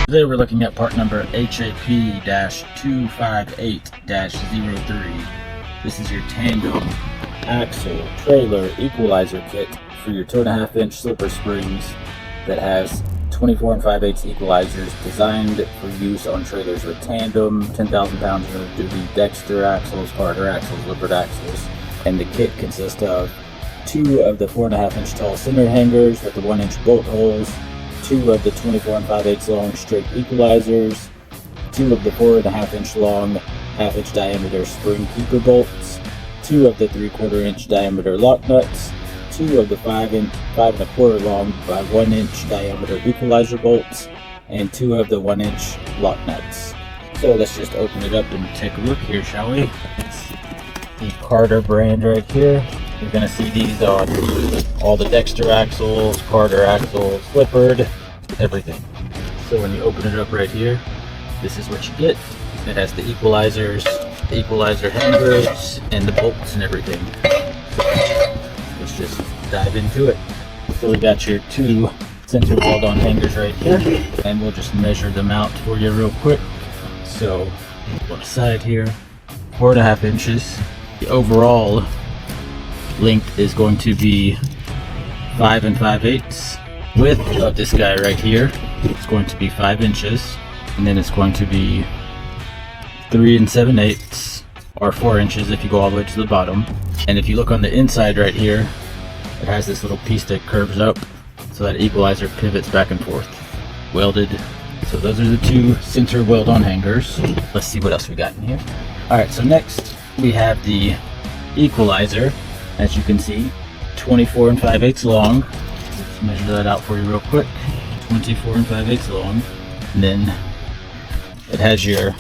Today we're looking at part number HAP-258-03. This is your tandem axle trailer equalizer kit for your 2.5-inch slipper springs that has 24 5/8 equalizers designed for use on trailers with tandem, 10,000 pounds of duty Dexter Axles, Carter Axles, Lippert Axles. And the kit consists of 2 of the 4.5-inch tall center hangers with the 1-inch bolt holes, 2 of the 24 5/8 long straight equalizers, 2 of the 4.5-inch long, 1/2-inch diameter spring keeper bolts, 2 of the 3/4-inch diameter lock nuts, 2 of the 5 1/4 long by 1-inch diameter equalizer bolts, and 2 of the 1-inch lock nuts. So let's just open it up and take a look here, shall we? It's the Carter brand right here. You're going to see these on all the Dexter Axles, Carter Axles, Lippert, everything. So when you open it up right here, this is what you get. It has the equalizers, the equalizer hangers, and the bolts and everything. Let's just dive into it. So we got your 2 center weld-on hangers right here, and we'll just measure them out for you real quick. So on the side here, 4.5 inches. The overall length is going to be 5 5/8. Width of this guy right here is going to be 5 inches, and then it's going to be 3 7/8 or 4 inches if you go all the way to the bottom. And if you look on the inside right here, it has this little piece that curves up so that equalizer pivots back and forth, welded. So those are the 2 center weld-on hangers. Let's see what else we got in here. Alright, so next we have the equalizer. As you can see, 24 5/8 long. Let's measure that out for you real quick. 24 5/8 long. And then it has your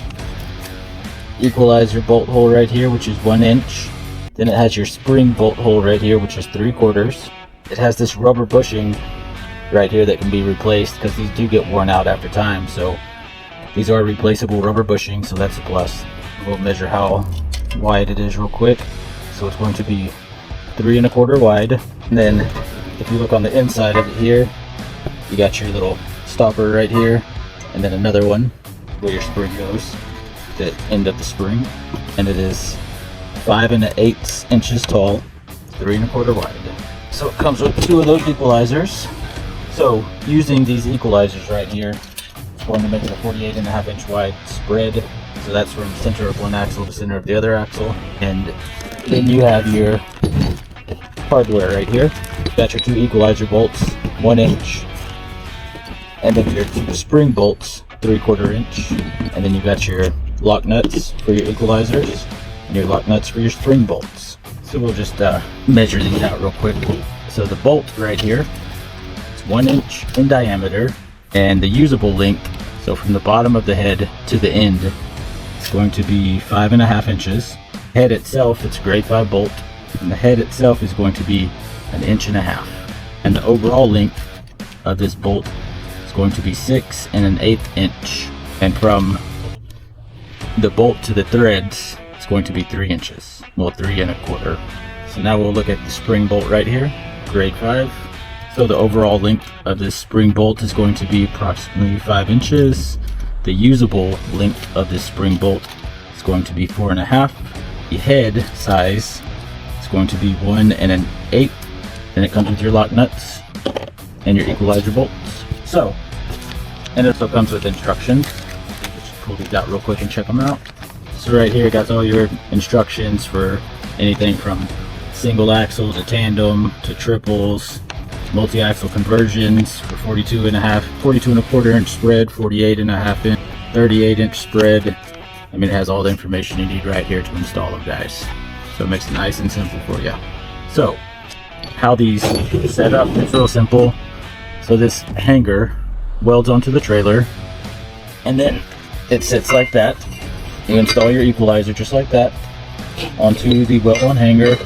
equalizer bolt hole right here, which is 1 inch. Then it has your spring bolt hole right here, which is 3/4. It has this rubber bushing right here that can be replaced because these do get worn out after time. So these are replaceable rubber bushing, so that's a plus. We'll measure how wide it is real quick. So it's going to be 3 1/4 wide. And then if you look on the inside of it here, you got your little stopper right here, and then another one where your spring goes, the end of the spring. And it is 5 1/8 inches tall, 3 1/4 wide. So it comes with 2 of those equalizers. So using these equalizers right here, it's going to make it a 48 1/2 inch wide spread. So that's from the center of one axle to the center of the other axle. And then you have your hardware right here. You've got your 2 equalizer bolts, 1 inch, and then your 2 spring bolts, 3/4 inch, and then you've got your lock nuts for your equalizers and your lock nuts for your spring bolts. So we'll just measure these out real quick. So the bolt right here, it's 1 inch in diameter, and the usable length, so from the bottom of the head to the end, it's going to be 5 1/2 inches. Head itself, it's a grade 5 bolt, and the head itself is going to be 1.5 inches. And the overall length of this bolt is going to be 6 1/8 inch. And from the bolt to the threads, it's going to be 3 inches. Well, 3 1/4. So now we'll look at the spring bolt right here, grade 5. So the overall length of this spring bolt is going to be approximately 5 inches. The usable length of this spring bolt is going to be 4 1/2. The head size is going to be 1 1/8. Then it comes with your lock nuts and your equalizer bolts. So, and it also comes with instructions. Just pull these out real quick and check them out. So right here, it got all your instructions for anything from single axle to tandem to triples, multi-axle conversions for 42 1/4 inch spread, 48 1/2 inch, 38 inch spread. I mean, it has all the information you need right here to install them, guys. So it makes it nice and simple for you. So how these set up, it's real simple. So this hanger welds onto the trailer, and then it sits like that. You install your equalizer just like that onto the weld-on hanger.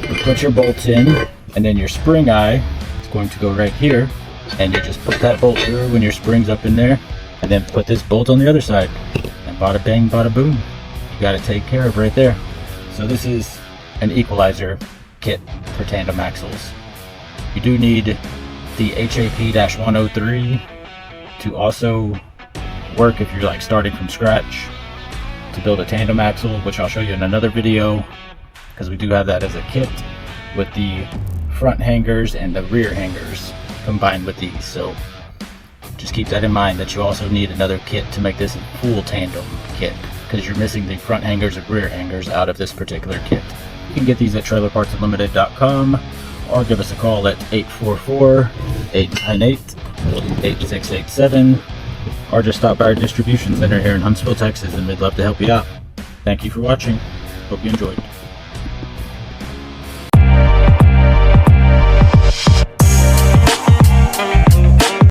You put your bolts in, and then your spring eye is going to go right here, and you just put that bolt through when your spring's up in there, and then put this bolt on the other side, and bada bang, bada boom. You got it taken care of right there. So this is an equalizer kit for tandem axles. You do need the HAP-103 to also work if you're like starting from scratch to build a tandem axle, which I'll show you in another video, because we do have that as a kit with the front hangers and the rear hangers combined with these. So just keep that in mind, that you also need another kit to make this a full tandem kit, because you're missing the front hangers and rear hangers out of this particular kit. You can get these at trailerpartsunlimited.com or give us a call at 844-898-8687, or just stop by our distribution center here in Huntsville, Texas, and we'd love to help you out. Thank you for watching. Hope you enjoyed.